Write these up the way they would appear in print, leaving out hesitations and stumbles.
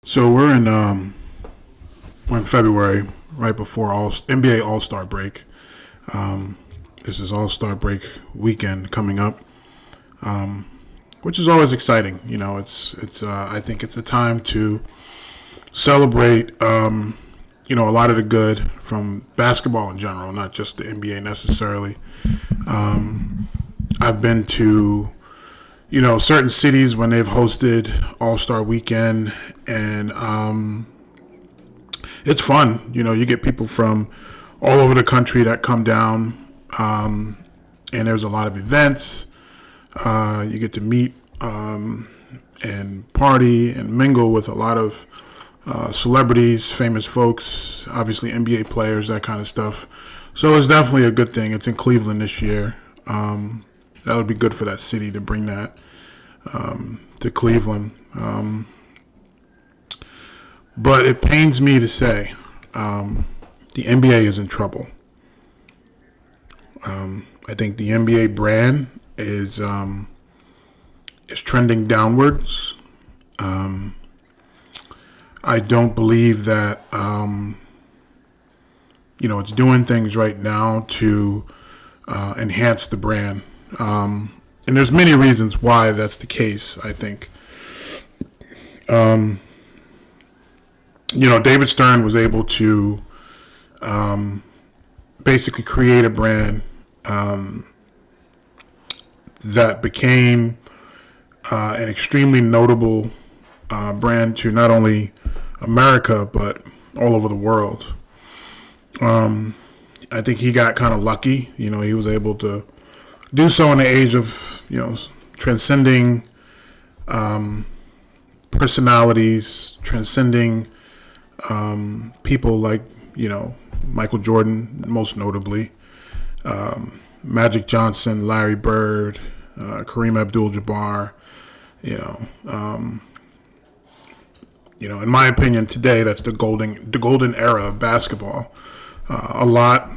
So we're in February, right before all NBA All Star break. Um, this is All Star break weekend coming up, which is always exciting. It's I think it's a time to celebrate. A lot of the good from basketball in general, not just the NBA necessarily. I've been to certain cities when they've hosted All Star Weekend, and it's fun. You get people from all over the country that come down, and there's a lot of events. You get to meet and party and mingle with a lot of celebrities, famous folks, obviously NBA players, that kind of stuff. So it's definitely a good thing. It's in Cleveland this year. That would be good for that city to bring that to Cleveland. But it pains me to say the NBA is in trouble. I think the NBA brand is trending downwards. I don't believe that it's doing things right now to enhance the brand. And there's many reasons why that's the case, I think. David Stern was able to basically create a brand that became an extremely notable brand to not only America, but all over the world. I think he got kind of lucky. He was able to do so in the age of, transcending personalities, transcending people like, Michael Jordan, most notably, Magic Johnson, Larry Bird, Kareem Abdul-Jabbar. In my opinion, today that's the golden era of basketball. A lot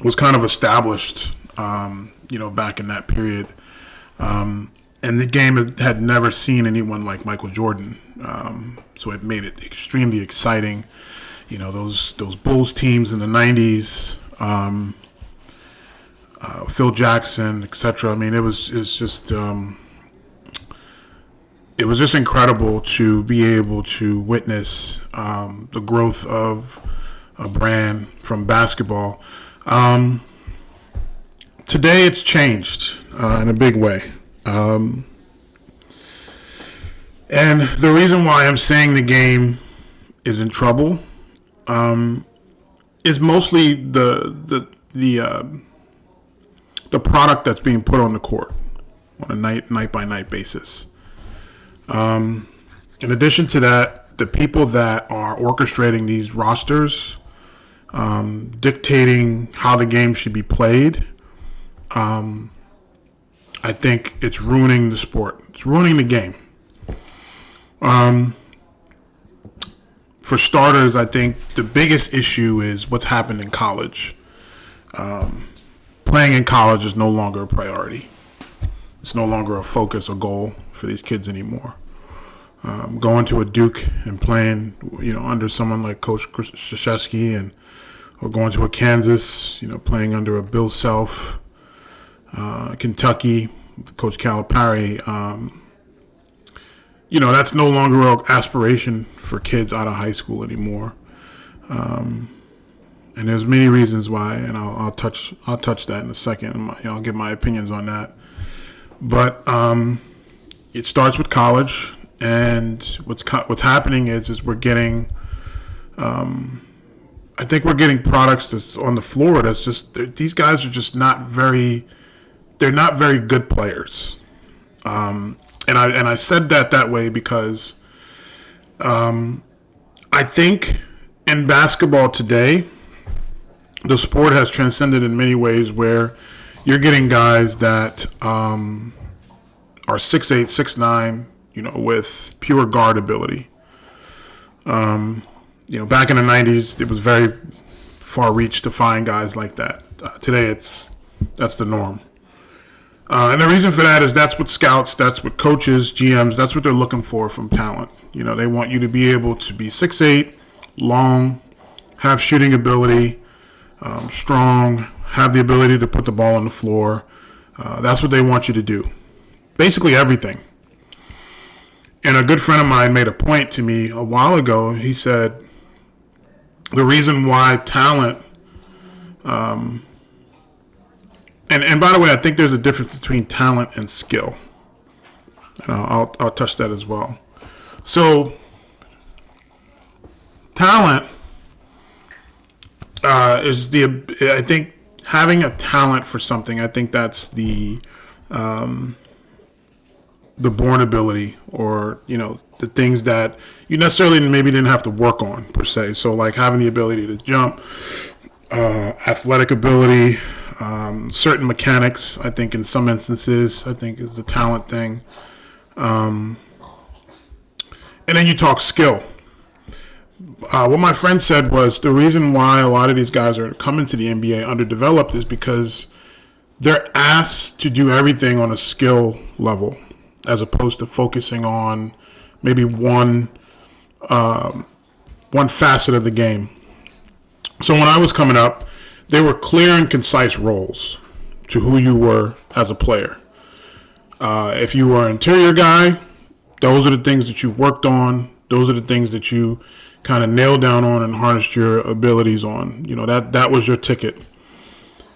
was kind of established, back in that period. And the game had never seen anyone like Michael Jordan. So it made it extremely exciting. Those Bulls teams in the 90s, Phil Jackson, etc. I mean, it was just incredible to be able to witness the growth of a brand from basketball. Today it's changed in a big way. And the reason why I'm saying the game is in trouble is mostly the product that's being put on the court on a night by night basis. In addition to that, the people that are orchestrating these rosters, dictating how the game should be played, I think it's ruining the sport. It's ruining the game. For starters, I think the biggest issue is what's happened in college. Playing in college is no longer a priority. It's no longer a focus or goal for these kids anymore. Going to a Duke and playing, under someone like Coach Krzyzewski, or going to a Kansas, playing under a Bill Self, Kentucky, Coach Calipari, that's no longer an aspiration for kids out of high school anymore. And there's many reasons why, and I'll touch that in a second. I'll give my opinions on that. But it starts with college, and what's happening is we're getting, I think we're getting products that's on the floor that's just, these guys are just they're not very good players. And I said that way because I think in basketball today, the sport has transcended in many ways where you're getting guys that are 6'8", 6'9", with pure guard ability. Back in the 90s, it was very far reach to find guys like that. Today, that's the norm. And the reason for that is that's what scouts, that's what coaches, GMs, that's what they're looking for from talent. They want you to be able to be 6'8", long, have shooting ability, strong, have the ability to put the ball on the floor. That's what they want you to do. Basically everything. And a good friend of mine made a point to me a while ago. He said the reason why talent, and by the way, I think there's a difference between talent and skill. And I'll touch that as well. So talent is I think having a talent for something, I think that's the born ability, or the things that you necessarily maybe didn't have to work on per se. So like having the ability to jump, athletic ability, certain mechanics, I think in some instances, I think is a talent thing. And then you talk skill. What my friend said was the reason why a lot of these guys are coming to the NBA underdeveloped is because they're asked to do everything on a skill level, as opposed to focusing on maybe one facet of the game. So when I was coming up, there were clear and concise roles to who you were as a player. If you were an interior guy, those are the things that you worked on. Those are the things that you kind of nailed down on and harnessed your abilities on. That was your ticket.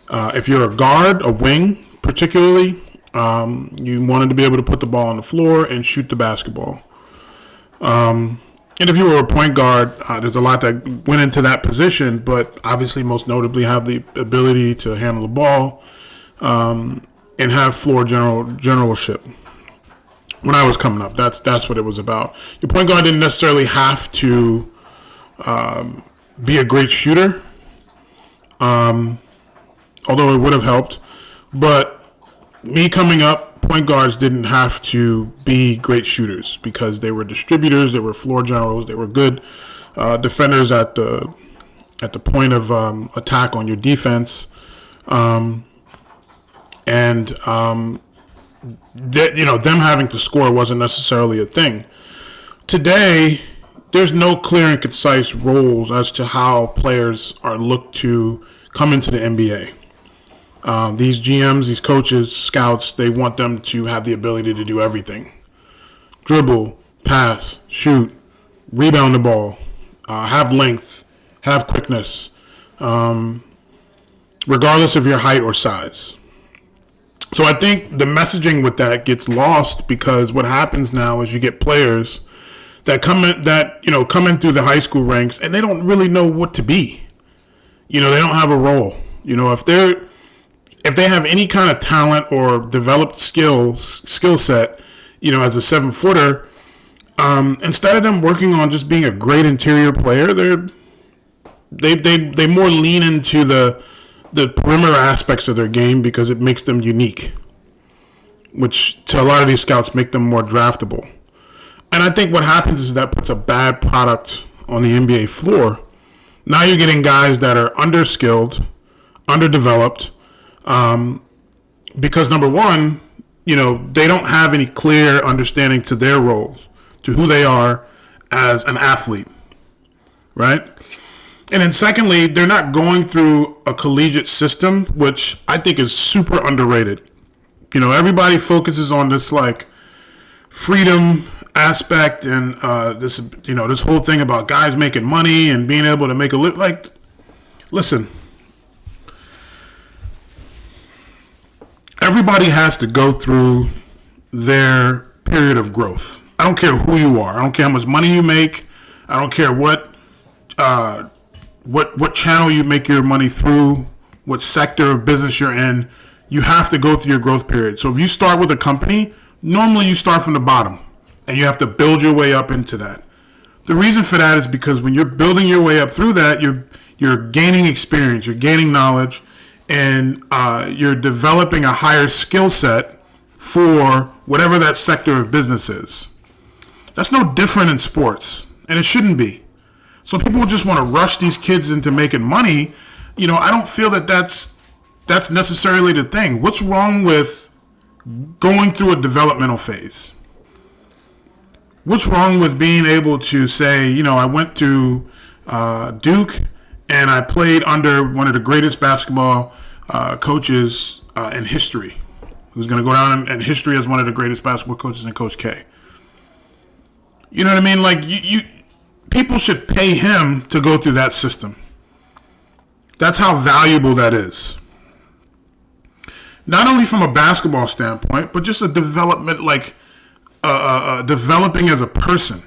If you're a guard, a wing particularly, you wanted to be able to put the ball on the floor and shoot the basketball. And if you were a point guard, there's a lot that went into that position, but obviously most notably have the ability to handle the ball and have floor generalship. When I was coming up, that's what it was about. Your point guard didn't necessarily have to be a great shooter, although it would have helped. But me coming up, point guards didn't have to be great shooters because they were distributors, they were floor generals, they were good defenders at the point of attack on your defense, them having to score wasn't necessarily a thing. Today, there's no clear and concise roles as to how players are looked to come into the NBA. These GMs, these coaches, scouts, they want them to have the ability to do everything. Dribble, pass, shoot, rebound the ball, have length, have quickness, regardless of your height or size. So I think the messaging with that gets lost because what happens now is you get players that come in through the high school ranks and they don't really know what to be. They don't have a role. If they have any kind of talent or developed skill set, as a 7-footer, instead of them working on just being a great interior player, they more lean into the perimeter aspects of their game because it makes them unique, which to a lot of these scouts make them more draftable. And I think what happens is that puts a bad product on the NBA floor. Now you're getting guys that are underskilled, underdeveloped, because number one, they don't have any clear understanding to their roles, to who they are as an athlete, right? And then secondly, they're not going through a collegiate system, which I think is super underrated. Everybody focuses on this like freedom aspect and this whole thing about guys making money and being able to make a living. Like, listen, everybody has to go through their period of growth. I don't care who you are. I don't care how much money you make. I don't care what channel you make your money through, what sector of business you're in. You have to go through your growth period. So if you start with a company, normally you start from the bottom and you have to build your way up into that. The reason for that is because when you're building your way up through that, you're gaining experience, you're gaining knowledge, and you're developing a higher skill set for whatever that sector of business is. That's no different in sports, and it shouldn't be. So people just want to rush these kids into making money. I don't feel that that's necessarily the thing. What's wrong with going through a developmental phase. What's wrong with being able to say, I went to Duke and I played under one of the greatest basketball coaches in history, who's going to go down in history as one of the greatest basketball coaches in Coach K. You know what I mean? Like, people should pay him to go through that system. That's how valuable that is. Not only from a basketball standpoint, but just a development, like developing as a person.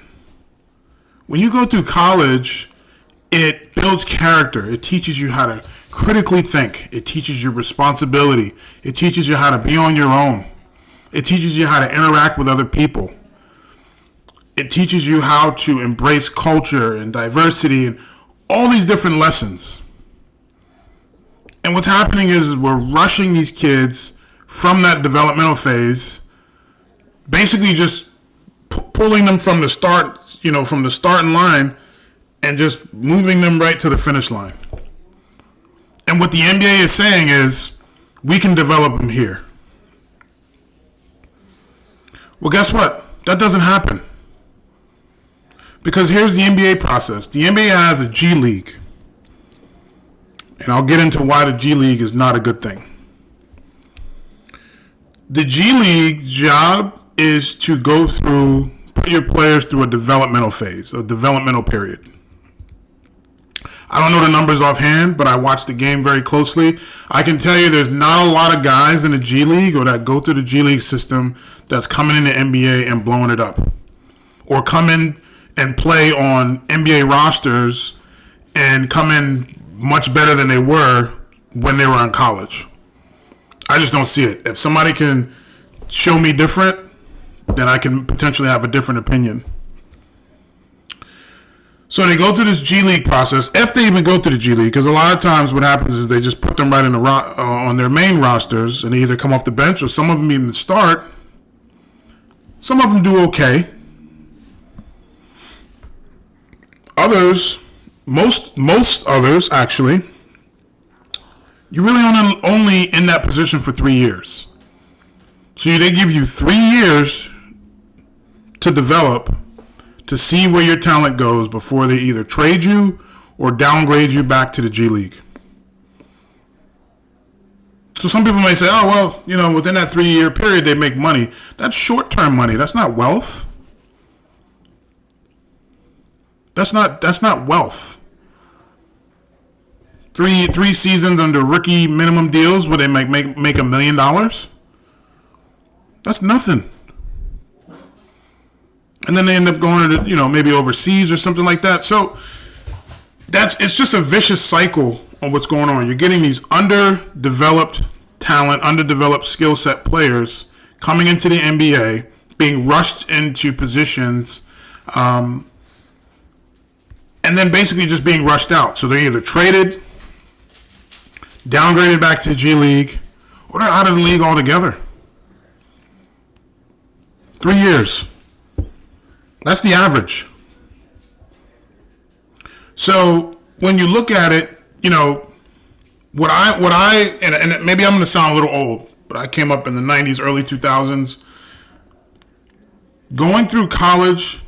When you go through college, it builds character. It teaches you how to critically think. It teaches you responsibility. It teaches you how to be on your own. It teaches you how to interact with other people. It teaches you how to embrace culture and diversity and all these different lessons. And what's happening is we're rushing these kids from that developmental phase, basically just pulling them from the start, from the starting line, and just moving them right to the finish line. And what the NBA is saying is, we can develop them here. Well, guess what? That doesn't happen. Because here's the NBA process. The NBA has a G League. And I'll get into why the G League is not a good thing. The G League's job is to put your players through a developmental phase, a developmental period. I don't know the numbers offhand, but I watched the game very closely. I can tell you there's not a lot of guys in the G League or that go through the G League system that's coming in the NBA and blowing it up. Or come in and play on NBA rosters and come in much better than they were when they were in college. I just don't see it. If somebody can show me different, then I can potentially have a different opinion. So they go through this G League process, if they even go to the G League, because a lot of times what happens is they just put them right in on their main rosters, and they either come off the bench or some of them even start. Some of them do okay. Others, most others actually, you're really only in that position for 3 years. So they give you 3 years to develop, to see where your talent goes before they either trade you or downgrade you back to the G League. So some people may say, oh, well, within that 3-year period they make money. That's short-term money. That's not wealth. That's not wealth. Three seasons under rookie minimum deals where they make $1 million. That's nothing. And then they end up going to maybe overseas or something like that. So it's just a vicious cycle on what's going on. You're getting these underdeveloped talent, underdeveloped skill set players coming into the NBA, being rushed into positions, and then basically just being rushed out. So they're either traded, downgraded back to the G League, or they're out of the league altogether. 3 years. That's the average. So when you look at it, what I and maybe I'm going to sound a little old, but I came up in the 90s, early 2000s. Going through college,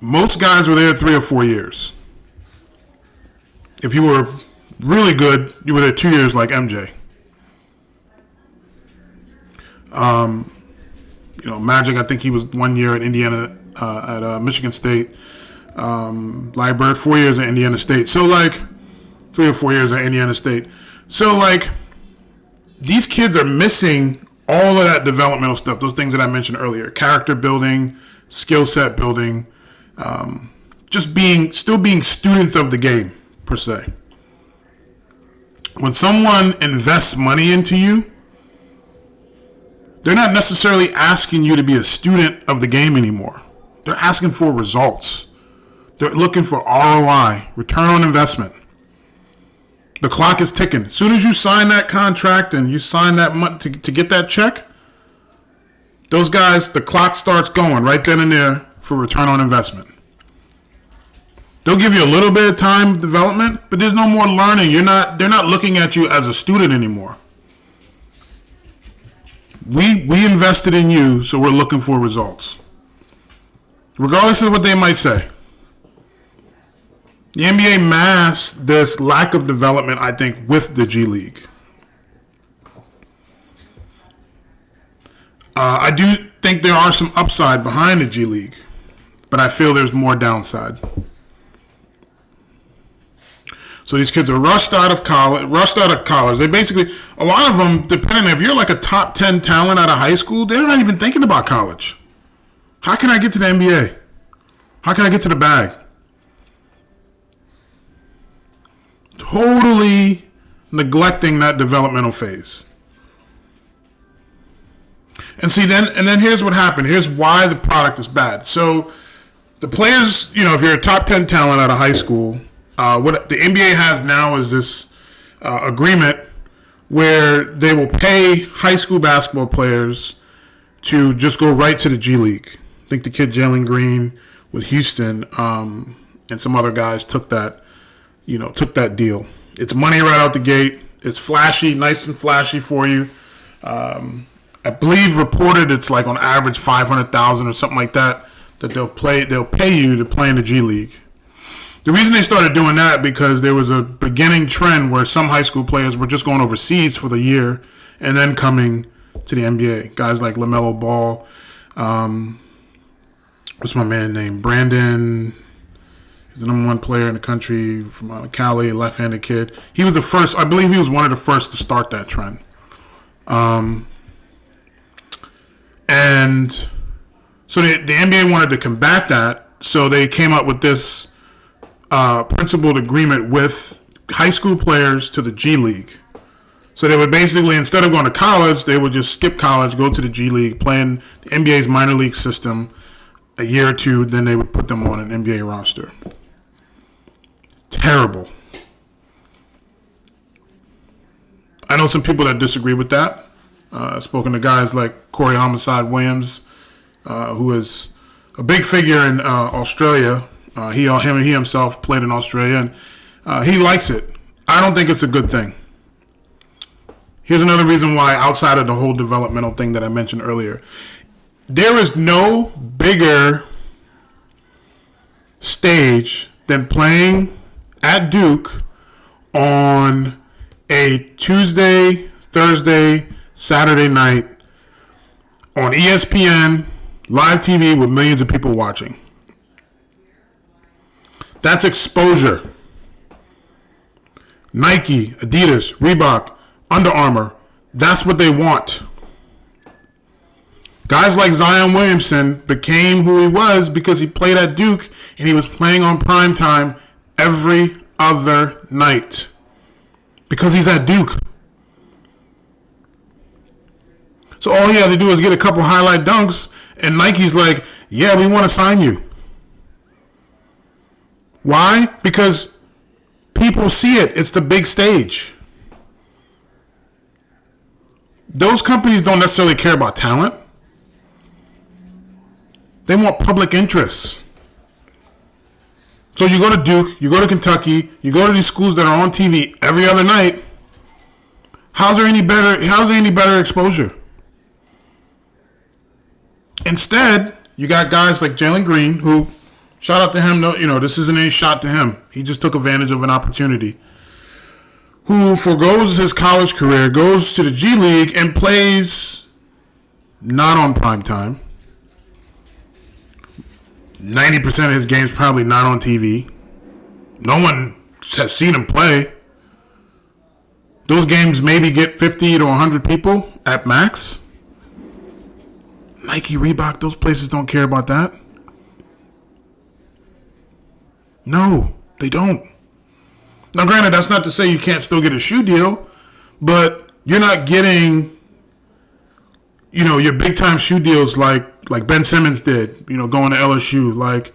most guys were there 3 or 4 years. If you were really good, you were there 2 years like MJ. Magic, I think he was 1 year at Indiana, at Michigan State. Larry Bird, 4 years at Indiana State. So, 3 or 4 years at Indiana State. So, these kids are missing all of that developmental stuff, those things that I mentioned earlier. Character building, skill set building, still being students of the game, per se. When someone invests money into you, they're not necessarily asking you to be a student of the game anymore. They're asking for results. They're looking for ROI, return on investment. The clock is ticking. As soon as you sign that contract and you sign that money to get that check, those guys, the clock starts going right then and there for return on investment. They'll give you a little bit of time development, but there's no more learning. They're not looking at you as a student anymore. We invested in you, so we're looking for results. Regardless of what they might say. The NBA masked this lack of development, I think, with the G League. I do think there are some upside behind the G League, but I feel there's more downside. So these kids are rushed out of college. They basically, a lot of them, depending if you're like a top 10 talent out of high school, they're not even thinking about college. How can I get to the NBA? How can I get to the bag? Totally neglecting that developmental phase. And then here's what happened. Here's why the product is bad. So the players, if you're a top 10 talent out of high school, what the NBA has now is this agreement where they will pay high school basketball players to just go right to the G League. I think the kid Jalen Green with Houston and some other guys took that deal. It's money right out the gate. It's flashy, nice and flashy for you. I believe reported it's like on average $500,000 or something like that they'll pay you to play in the G League. The reason they started doing that because there was a beginning trend where some high school players were just going overseas for the year and then coming to the NBA. Guys like LaMelo Ball, what's my man named? Brandon. He's the number one player in the country from Cali, left-handed kid. He was the first. I believe he was one of the first to start that trend. And so the NBA wanted to combat that, so they came up with this principled agreement with high school players to the G League. So they would basically, instead of going to college, they would just skip college, go to the G League, play in the NBA's minor league system a year or two, then they would put them on an NBA roster. Terrible. I know some people that disagree with that. I've spoken to guys like Corey Homicide Williams, who is a big figure in Australia. He himself played in Australia, and he likes it. I don't think it's a good thing. Here's another reason why, outside of the whole developmental thing that I mentioned earlier. There is no bigger stage than playing at Duke on a Tuesday, Thursday, Saturday night on ESPN, live TV with millions of people watching. That's exposure. Nike, Adidas, Reebok, Under Armour, that's what they want. Guys like Zion Williamson became who he was because he played at Duke and he was playing on prime time every other night because he's at Duke. So all he had to do was get a couple highlight dunks, and Nike's like, yeah, we want to sign you. Why? Because people see it. It's the big stage. Those companies don't necessarily care about talent. They want public interest. So you go to Duke, you go to Kentucky, you go to these schools that are on TV every other night. How's there any better exposure? Instead, you got guys like Jalen Green, who, shout out to him, this isn't any shot to him. He just took advantage of an opportunity. Who forgoes his college career, goes to the G League, and plays not on prime time. 90% of his games probably not on TV. No one has seen him play. Those games maybe get 50 to 100 people at max. Nike, Reebok, those places don't care about that. No, they don't. Now, granted, that's not to say you can't still get a shoe deal, but you're not getting, your big-time shoe deals like Ben Simmons did, going to LSU, like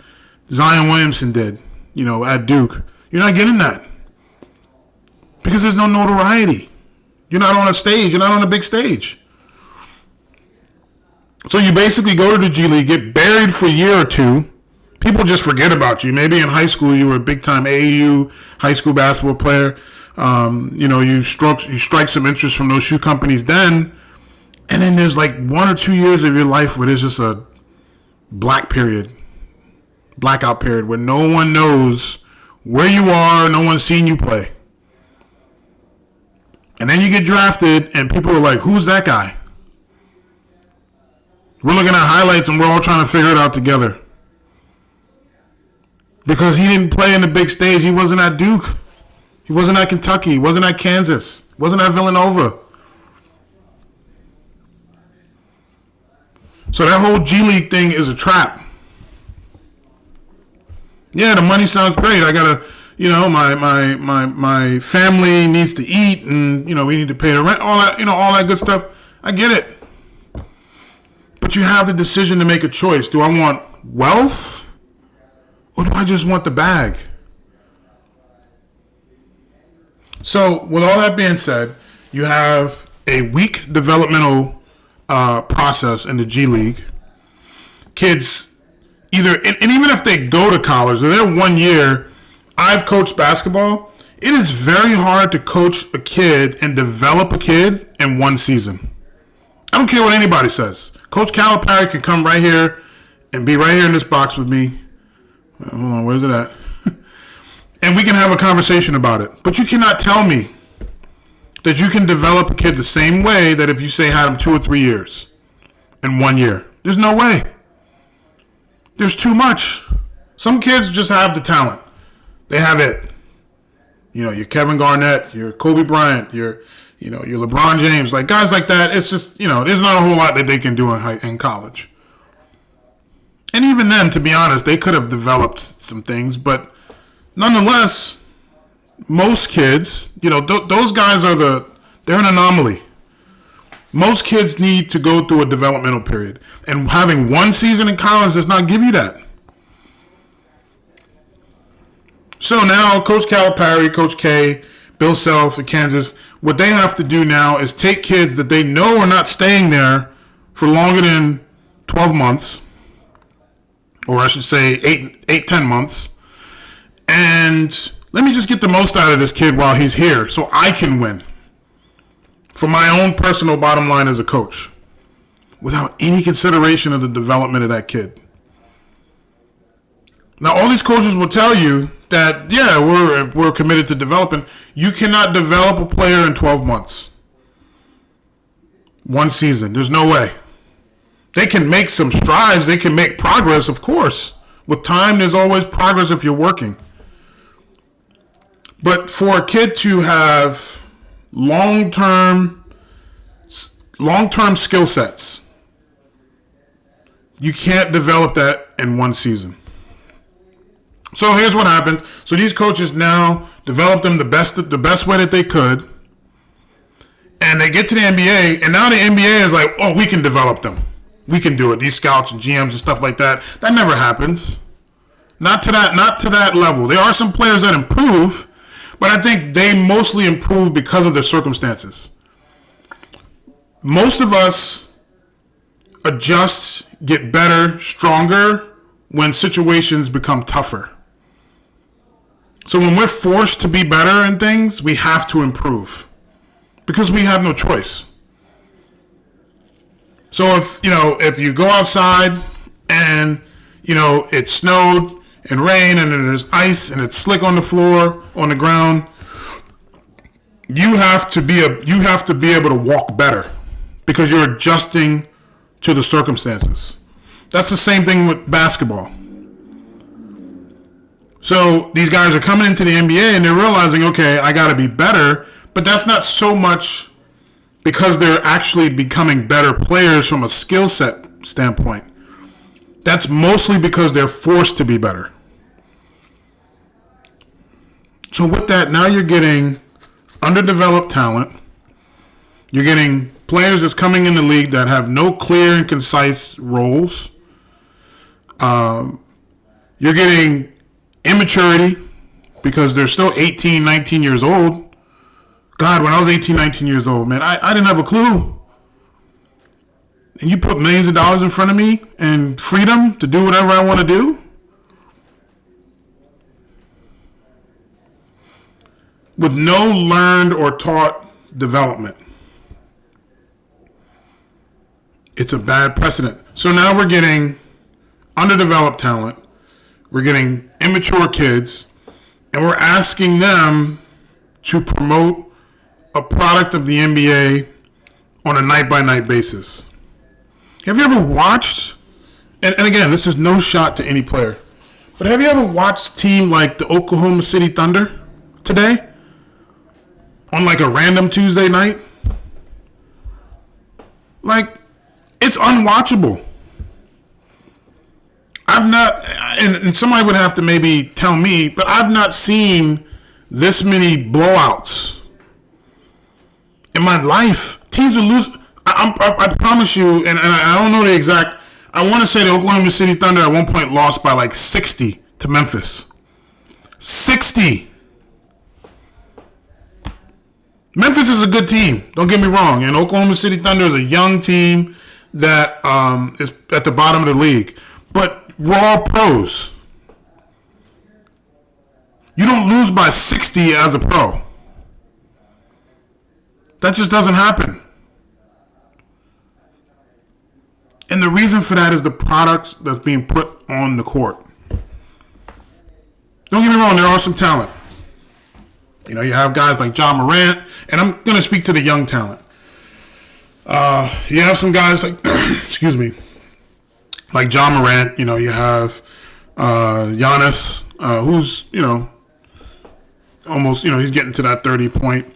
Zion Williamson did, at Duke. You're not getting that because there's no notoriety. You're not on a stage. You're not on a big stage. So you basically go to the G League, get buried for a year or two. People just forget about you. Maybe in high school you were a big-time AAU high school basketball player. You strike some interest from those shoe companies then, And then there's like 1 or 2 years of your life where there's just a blackout period, where no one knows where you are, no one's seen you play. And then you get drafted, and people are like, who's that guy? We're looking at highlights, and we're all trying to figure it out together. Because he didn't play in the big stage. He wasn't at Duke. He wasn't at Kentucky. He wasn't at Kansas. He wasn't at Villanova. So that whole G League thing is a trap. Yeah, the money sounds great. I gotta, my family needs to eat, and we need to pay the rent. All that good stuff. I get it. But you have the decision to make a choice. Do I want wealth, or do I just want the bag? So, with all that being said, you have a weak developmental process in the G League. Kids either, and even if they go to college, or they're 1 year, I've coached basketball. It is very hard to coach a kid and develop a kid in 1 season. I don't care what anybody says. Coach Calipari can come right here and be right here in this box with me. Hold on, where's it at? And we can have a conversation about it. But you cannot tell me that you can develop a kid the same way that if you say had him 2 or 3 years in 1 year. There's no way. There's too much. Some kids just have the talent. They have it. You're Kevin Garnett, you're Kobe Bryant, you're LeBron James, like guys like that. It's just, there's not a whole lot that they can do in college. And even then, to be honest, they could have developed some things, but nonetheless, most kids, those guys they're an anomaly. Most kids need to go through a developmental period. And having 1 season in college does not give you that. So now, Coach Calipari, Coach K, Bill Self at Kansas, what they have to do now is take kids that they know are not staying there for longer than 12 months, or I should say 10 months, and let me just get the most out of this kid while he's here so I can win for my own personal bottom line as a coach without any consideration of the development of that kid. Now, all these coaches will tell you that, yeah, we're committed to developing. You cannot develop a player in 12 months. 1 season. There's no way. They can make some strides. They can make progress, of course. With time, there's always progress if you're working. But for a kid to have long-term skill sets, you can't develop that in 1 season. So here's what happens. So these coaches now develop them the best way that they could, and they get to the NBA, and now the NBA is like, oh, we can develop them. We can do it. These scouts and GMs and stuff like that. That never happens. Not to that level. There are some players that improve, but I think they mostly improve because of their circumstances. Most of us adjust, get better, stronger when situations become tougher. So when we're forced to be better in things, we have to improve because we have no choice. So if you go outside and it snowed and rained and there's ice and it's slick on the floor, on the ground, you have to be able to walk better because you're adjusting to the circumstances. That's the same thing with basketball. So these guys are coming into the NBA and they're realizing, okay, I got to be better, but that's not so much because they're actually becoming better players from a skill set standpoint. That's mostly because they're forced to be better. So with that, now you're getting underdeveloped talent. You're getting players that's coming in the league that have no clear and concise roles. You're getting immaturity because they're still 18, 19 years old. God, when I was 18, 19 years old, man, I didn't have a clue. And you put millions of dollars in front of me and freedom to do whatever I want to do? With no learned or taught development. It's a bad precedent. So now we're getting underdeveloped talent. We're getting immature kids. And we're asking them to promote a product of the NBA on a night-by-night basis. Have you ever watched, and again, this is no shot to any player, but have you ever watched a team like the Oklahoma City Thunder today on like a random Tuesday night? Like, it's unwatchable. I've not, and somebody would have to maybe tell me, but I've not seen this many blowouts in my life. Teams are losing. I promise you, and I don't know the exact. I want to say the Oklahoma City Thunder at one point lost by like 60 to Memphis. 60. Memphis is a good team. Don't get me wrong. And Oklahoma City Thunder is a young team that is at the bottom of the league. But we're all pros. You don't lose by 60 as a pro. That just doesn't happen. And the reason for that is the product that's being put on the court. Don't get me wrong, there are some talent. You know, you have guys like Ja Morant, and I'm going to speak to the young talent. You have some guys like, excuse me, like Ja Morant. You know, you have Giannis, who's, you know, almost, you know, he's getting to that 30 point.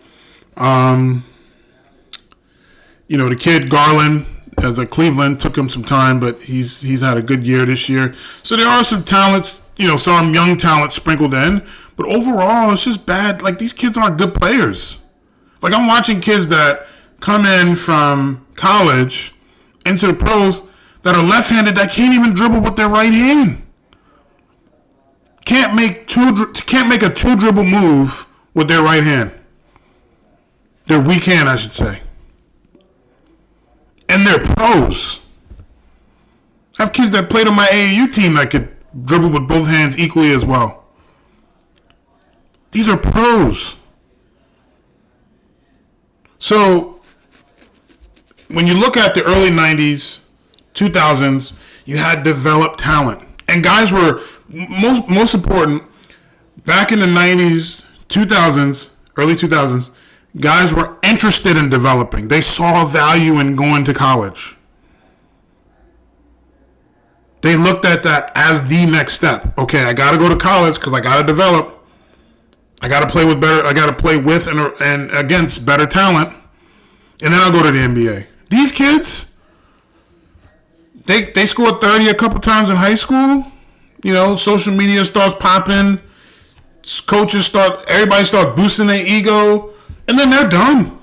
You know, the kid Garland, as a Cleveland, took him some time, but he's had a good year this year. So there are some talents, you know, some young talent sprinkled in, but overall it's just bad. Like, these kids aren't good players. Like, I'm watching kids that come in from college into the pros that are left-handed that can't even dribble with their right hand. Can't make a two dribble move with their right hand. Their weak hand, I should say. And they're pros. I have kids that played on my AAU team that could dribble with both hands equally as well. These are pros. So, when you look at the early 90s, 2000s, you had developed talent. And guys were, most important, back in the 90s, 2000s, early 2000s, guys were interested in developing. They saw value in going to college. They looked at that as the next step. Okay, I got to go to college because I got to develop. I got to play with better. I got to play with and against better talent, and then I'll go to the NBA. These kids, they scored 30 a couple times in high school. You know, social media starts popping. Everybody starts boosting their ego. And then they're done.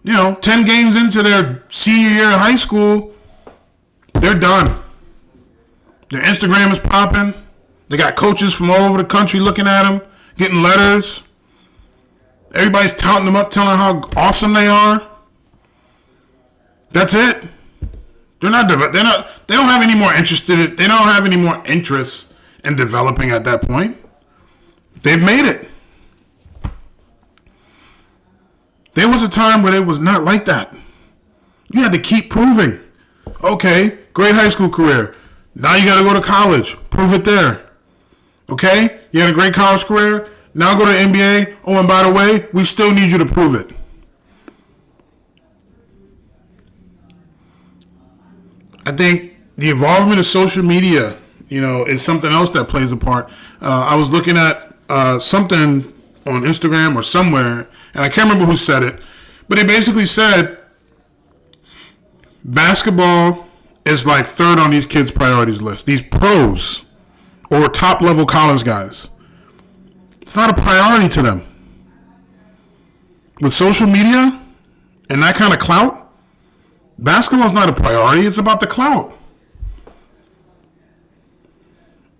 You know, 10 games into their senior year of high school, they're done. Their Instagram is popping. They got coaches from all over the country looking at them, getting letters. Everybody's touting them up, telling how awesome they are. That's it. They don't have any more they don't have any more interest in developing at that point. They've made it. There was a time where it was not like that. You had to keep proving. Okay, great high school career. Now you got to go to college. Prove it there. Okay, you had a great college career. Now go to the NBA. Oh, and by the way, we still need you to prove it. I think the involvement of social media, you know, is something else that plays a part. I was looking at something on Instagram or somewhere, and I can't remember who said it, but it basically said basketball is like third on these kids' priorities list. These pros or top-level college guys, it's not a priority to them. With social media and that kind of clout, basketball is not a priority. It's about the clout.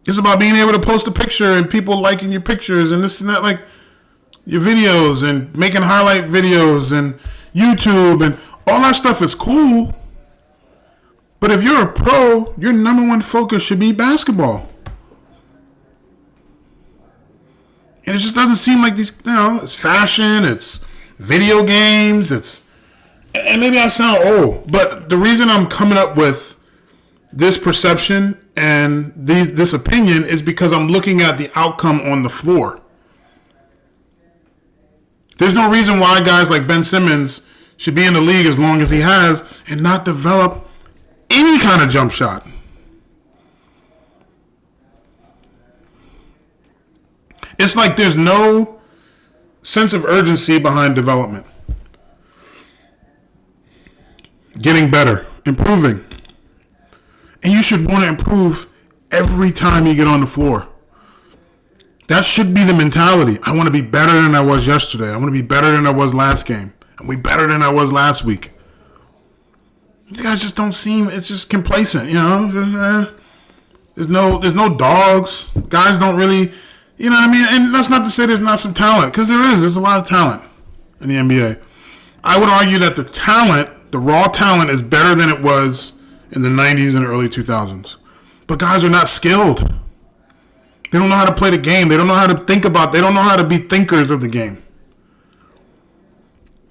It's about being able to post a picture and people liking your pictures and this and that, like your videos and making highlight videos and YouTube and all that stuff is cool. But if you're a pro, your number one focus should be basketball. And it just doesn't seem like these, you know, it's fashion, it's video games, it's and maybe I sound old, but the reason I'm coming up with this perception and this opinion is because I'm looking at the outcome on the floor. There's no reason why guys like Ben Simmons should be in the league as long as he has and not develop any kind of jump shot. It's like there's no sense of urgency behind development. Getting better, improving. And you should want to improve every time you get on the floor. That should be the mentality. I want to be better than I was yesterday. I want to be better than I was last game. I want to be better than I was last week. These guys just don't seem, it's just complacent, you know. There's no dogs. Guys don't really, you know what I mean? And that's not to say there's not some talent, because there's a lot of talent in the NBA. I would argue that the talent, the raw talent, is better than it was in the 90s and early 2000s. But guys are not skilled. They don't know how to play the game. They don't know how to think about, they don't know how to be thinkers of the game.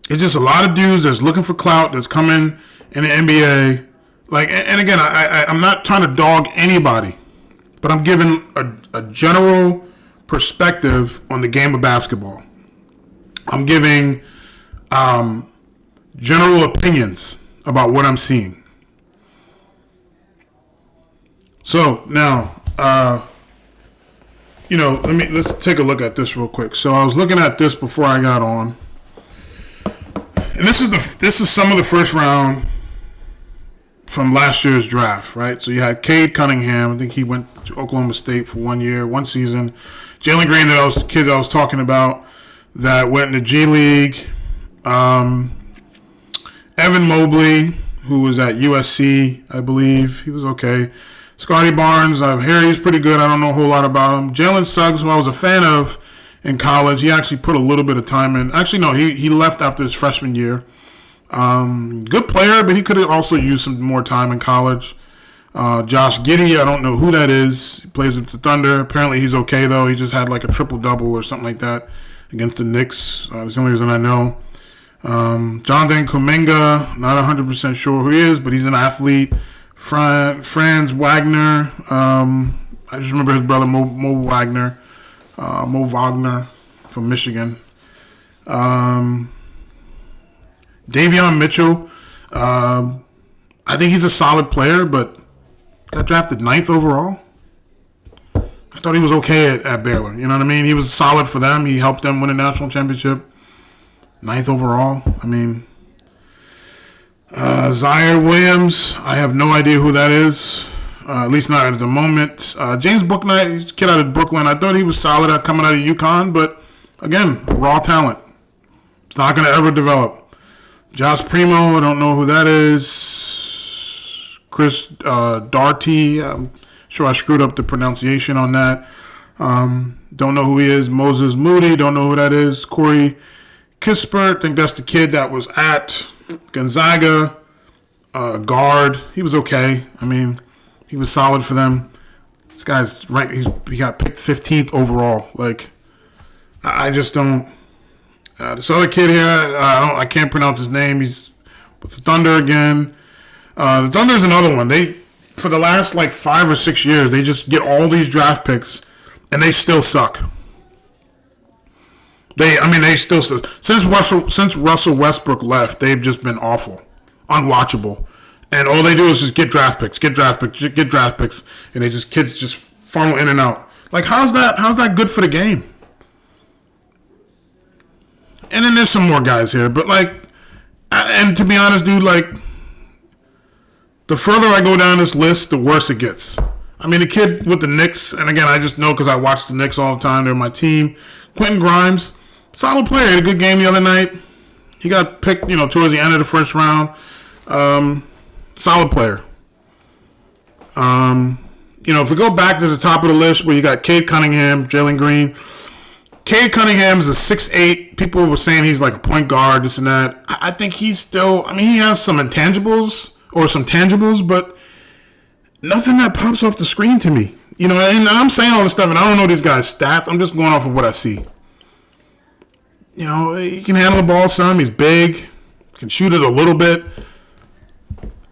It's just a lot of dudes that's looking for clout that's coming in the NBA. Like, and again, I'm not trying to dog anybody, but I'm giving a general perspective on the game of basketball. I'm giving general opinions about what I'm seeing. So now, let's take a look at this real quick. So I was looking at this before I got on, and this is some of the first round from last year's draft, right? So you had Cade Cunningham. I think he went to Oklahoma State for 1 year, one season. Jalen Green, the kid I was talking about, that went in the G League. Evan Mobley, who was at USC, I believe. He was okay. Scotty Barnes, I hear he's pretty good. I don't know a whole lot about him. Jalen Suggs, who I was a fan of in college, he actually put a little bit of time in. Actually, no, he left after his freshman year. Good player, but he could have also used some more time in college. Josh Giddey, I don't know who that is. He plays with the Thunder. Apparently he's okay, though. He just had like a triple-double or something like that against the Knicks. That's the only reason I know. Jonathan Kuminga, not 100% sure who he is, but he's an athlete. Franz Wagner, I just remember his brother Mo Wagner from Michigan. Davion Mitchell, I think he's a solid player, but got drafted 9th overall. I thought he was okay at Baylor. You know what I mean? He was solid for them. He helped them win a national championship. 9th overall. I mean, Zaire Williams, I have no idea who that is. At least not at the moment. James Bouknight, he's a kid out of Brooklyn. I thought he was solid at coming out of UConn, but again, raw talent. It's not going to ever develop. Josh Primo, I don't know who that is. Chris Darty, I'm sure I screwed up the pronunciation on that. Don't know who he is. Moses Moody, don't know who that is. Corey Kispert, I think that's the kid that was at Gonzaga, guard. He was okay. I mean, he was solid for them. This guy's ranked. He got picked 15th overall. Like, I just don't. This other kid here, I can't pronounce his name. He's with the Thunder again. The Thunder is another one. They, for the last like 5 or 6 years, they just get all these draft picks, and they still suck. They still since Russell Westbrook left, they've just been awful, unwatchable, and all they do is just get draft picks, and kids just funnel in and out. Like, how's that good for the game? And then there's some more guys here, but like, and to be honest, dude, like, the further I go down this list, the worse it gets. I mean, the kid with the Knicks, and again, I just know because I watch the Knicks all the time. They're my team. Quentin Grimes. Solid player. Had a good game the other night. He got picked, towards the end of the first round. Solid player. If we go back to the top of the list where you got Cade Cunningham, Jalen Green. Cade Cunningham is a 6'8". People were saying he's like a point guard, this and that. I think he's still, he has some intangibles or some tangibles, but nothing that pops off the screen to me. And I'm saying all this stuff, and I don't know these guys' stats. I'm just going off of what I see. He can handle the ball some. He's big, can shoot it a little bit.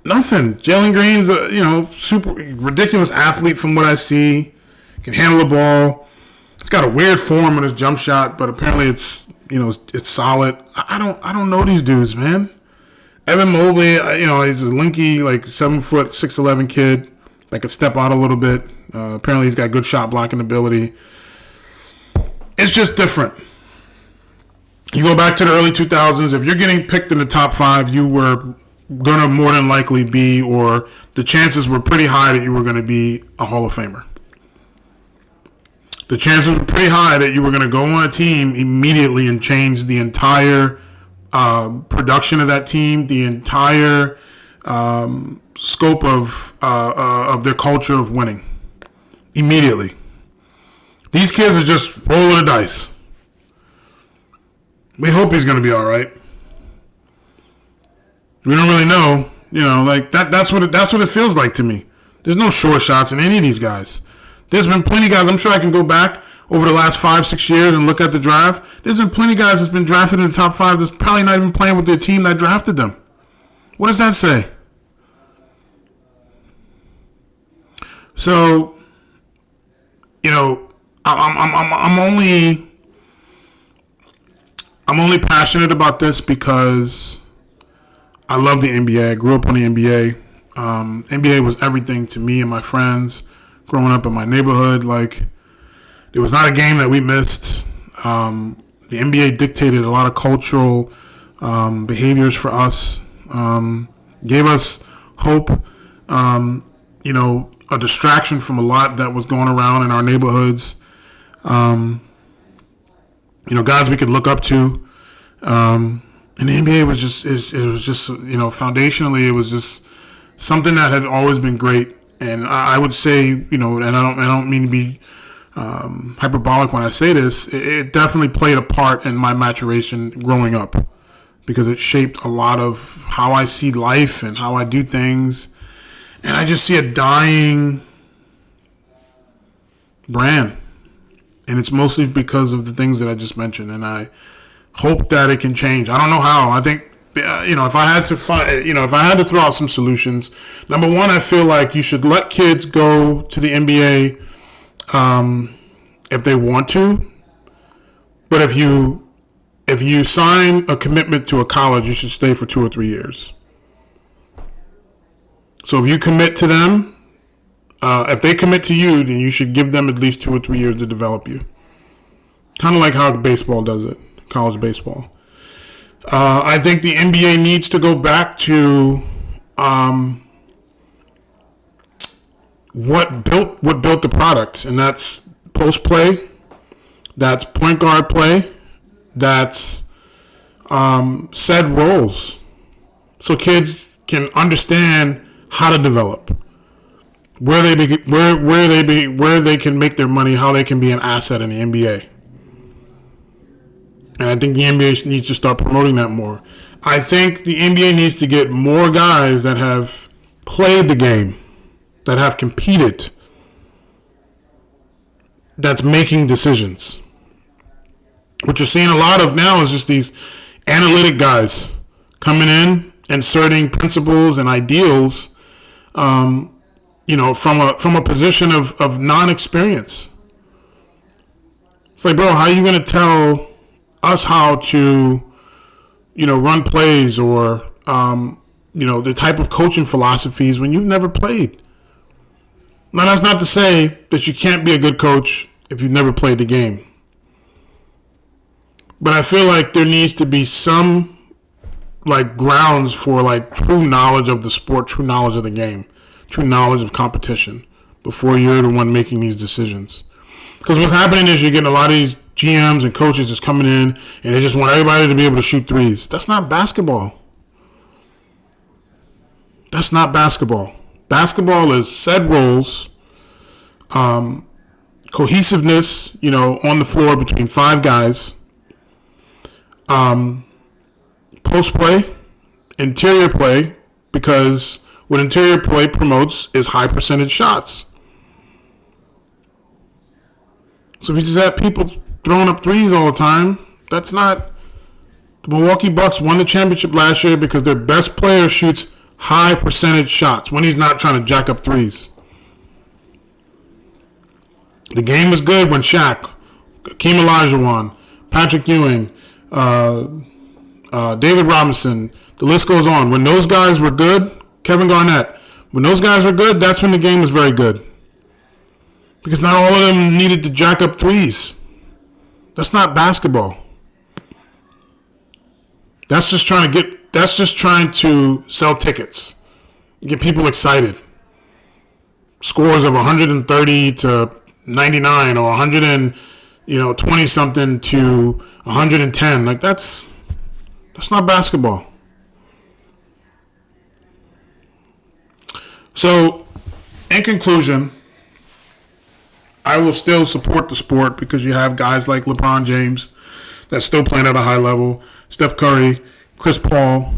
Nothing. Jalen Green's a super ridiculous athlete from what I see. Can handle the ball. He's got a weird form in his jump shot, but apparently it's solid. I don't know these dudes, man. Evan Mobley, he's a lanky, like 7 foot, 6'11" kid that could step out a little bit. Apparently he's got good shot blocking ability. It's just different. You go back to the early 2000s, if you're getting picked in the top 5, you were going to more than likely be, or the chances were pretty high that you were going to be a Hall of Famer. The chances were pretty high that you were going to go on a team immediately and change the entire production of that team, the entire scope of their culture of winning. Immediately. These kids are just rolling the dice. We hope he's going to be all right. We don't really know. Like that's what it feels like to me. There's no short shots in any of these guys. There's been plenty of guys. I'm sure I can go back over the last 5-6 years and look at the draft. There's been plenty of guys that's been drafted in the top 5 that's probably not even playing with their team that drafted them. What does that say? So, I'm only passionate about this because I love the NBA. I grew up on the NBA. NBA was everything to me and my friends growing up in my neighborhood. Like, there was not a game that we missed. The NBA dictated a lot of cultural behaviors for us. Gave us hope. A distraction from a lot that was going around in our neighborhoods. Guys we could look up to. And the NBA was just, foundationally, it was just something that had always been great. And I would say, and I don't mean to be hyperbolic when I say this, it definitely played a part in my maturation growing up because it shaped a lot of how I see life and how I do things. And I just see a dying brand. And it's mostly because of the things that I just mentioned. And I hope that it can change. I don't know how. I think, if I had to throw out some solutions, number one, I feel like you should let kids go to the NBA if they want to. But if you sign a commitment to a college, you should stay for 2 or 3 years. So if you commit to them, if they commit to you, then you should give them at least 2 or 3 years to develop you. Kind of like how baseball does it, college baseball. I think the NBA needs to go back to what built the product, and that's post play, that's point guard play, that's said roles, so kids can understand how to develop, where they can make their money, how they can be an asset in the NBA. And I think the NBA needs to start promoting that more. I think the NBA needs to get more guys that have played the game, that have competed, that's making decisions. What you're seeing a lot of now is just these analytic guys coming in, inserting principles and ideals, from a position of non-experience. It's like, bro, how are you going to tell us how to, run plays or, the type of coaching philosophies when you've never played? Now, that's not to say that you can't be a good coach if you've never played the game. But I feel like there needs to be some, grounds for, true knowledge of the sport, true knowledge of the game, true knowledge of competition before you're the one making these decisions. Because what's happening is you're getting a lot of these GMs and coaches just coming in and they just want everybody to be able to shoot threes. That's not basketball. That's not basketball. Basketball is set roles, cohesiveness, on the floor between 5 guys, post play, interior play, because what interior play promotes is high percentage shots. So if you just have people throwing up threes all the time, that's not The Milwaukee Bucks won the championship last year because their best player shoots high percentage shots when he's not trying to jack up threes. The game was good when Shaq, Hakeem Olajuwon, Patrick Ewing, David Robinson, the list goes on. When those guys were good, Kevin Garnett, when those guys were good, that's when the game was very good. Because not all of them needed to jack up threes. That's not basketball. That's just trying to sell tickets. Get people excited. Scores of 130 to 99 or 120 something to 110. Like that's not basketball. So, in conclusion, I will still support the sport because you have guys like LeBron James that's still playing at a high level, Steph Curry, Chris Paul,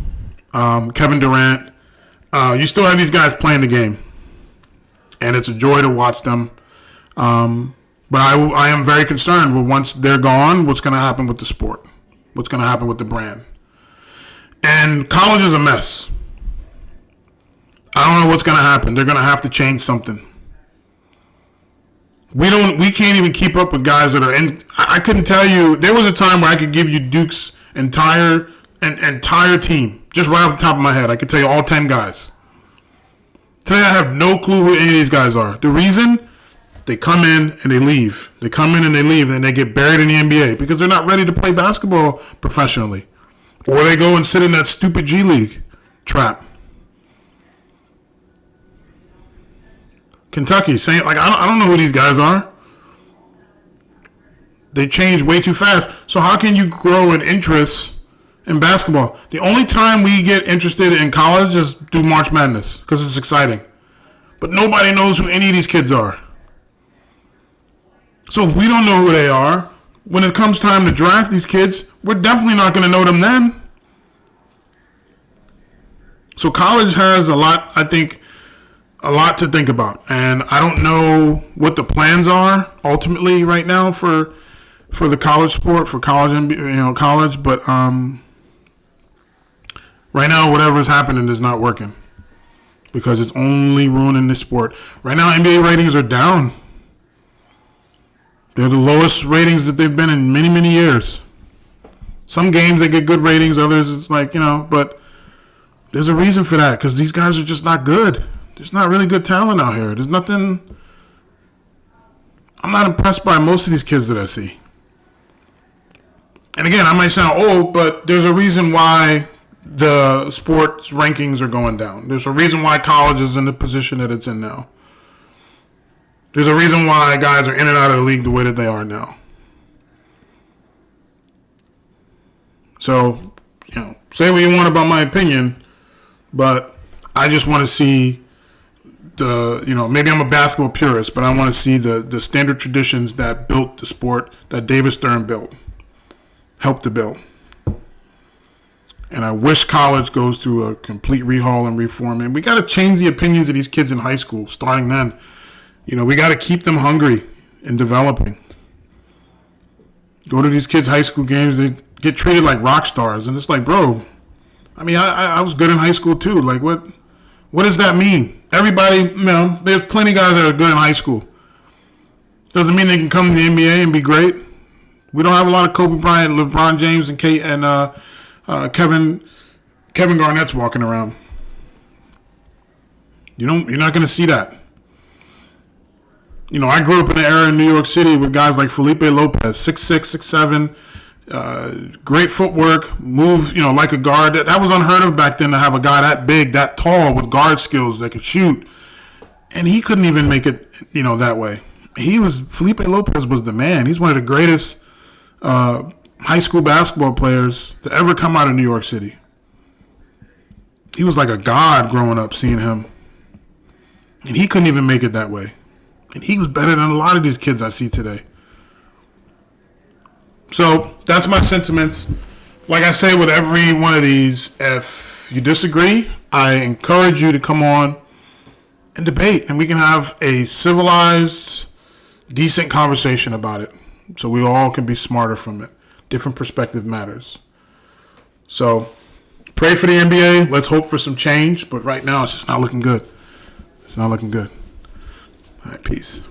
Kevin Durant. You still have these guys playing the game, and it's a joy to watch them. But I am very concerned with once they're gone, what's going to happen with the sport, what's going to happen with the brand. And college is a mess. I don't know what's going to happen. They're going to have to change something. We can't even keep up with guys that are in. I couldn't tell you. There was a time where I could give you Duke's entire team just right off the top of my head. I could tell you all 10 guys. Today I have no clue who any of these guys are. The reason, they come in and they leave. They come in and they leave, and they get buried in the NBA because they're not ready to play basketball professionally, or they go and sit in that stupid G League trap. Kentucky, saying like I don't know who these guys are. They change way too fast. So how can you grow an interest in basketball? The only time we get interested in college is through March Madness because it's exciting. But nobody knows who any of these kids are. So if we don't know who they are, when it comes time to draft these kids, we're definitely not going to know them then. So college has a lot to think about, and I don't know what the plans are ultimately right now for the college sport, for college, college. But right now, whatever's happening is not working because it's only ruining the sport. Right now, NBA ratings are down. They're the lowest ratings that they've been in many, many years. Some games they get good ratings, others it's like but there's a reason for that because these guys are just not good. There's not really good talent out here. There's nothing. I'm not impressed by most of these kids that I see. And again, I might sound old, but there's a reason why the sports rankings are going down. There's a reason why college is in the position that it's in now. There's a reason why guys are in and out of the league the way that they are now. So, say what you want about my opinion, but I just want to see maybe I'm a basketball purist, but I want to see the standard traditions that built the sport, that David Stern helped to build. And I wish college goes through a complete rehaul and reform. And we got to change the opinions of these kids in high school, starting then. We got to keep them hungry and developing. Go to these kids' high school games, they get treated like rock stars. And it's like, bro, I was good in high school too. Like, what does that mean? Everybody, there's plenty of guys that are good in high school. Doesn't mean they can come to the NBA and be great. We don't have a lot of Kobe Bryant, LeBron James, and Kevin Garnett's walking around. You're not going to see that. I grew up in an era in New York City with guys like Felipe Lopez, 6'6", 6'7", great footwork, move, like a guard. That was unheard of back then to have a guy that big, that tall, with guard skills that could shoot. And he couldn't even make it, that way. Felipe Lopez was the man. He's one of the greatest high school basketball players to ever come out of New York City. He was like a god growing up, seeing him. And he couldn't even make it that way. And he was better than a lot of these kids I see today. So that's my sentiments. Like I say with every one of these, if you disagree, I encourage you to come on and debate. And we can have a civilized, decent conversation about it. So we all can be smarter from it. Different perspective matters. So pray for the NBA. Let's hope for some change. But right now, it's just not looking good. It's not looking good. All right, peace.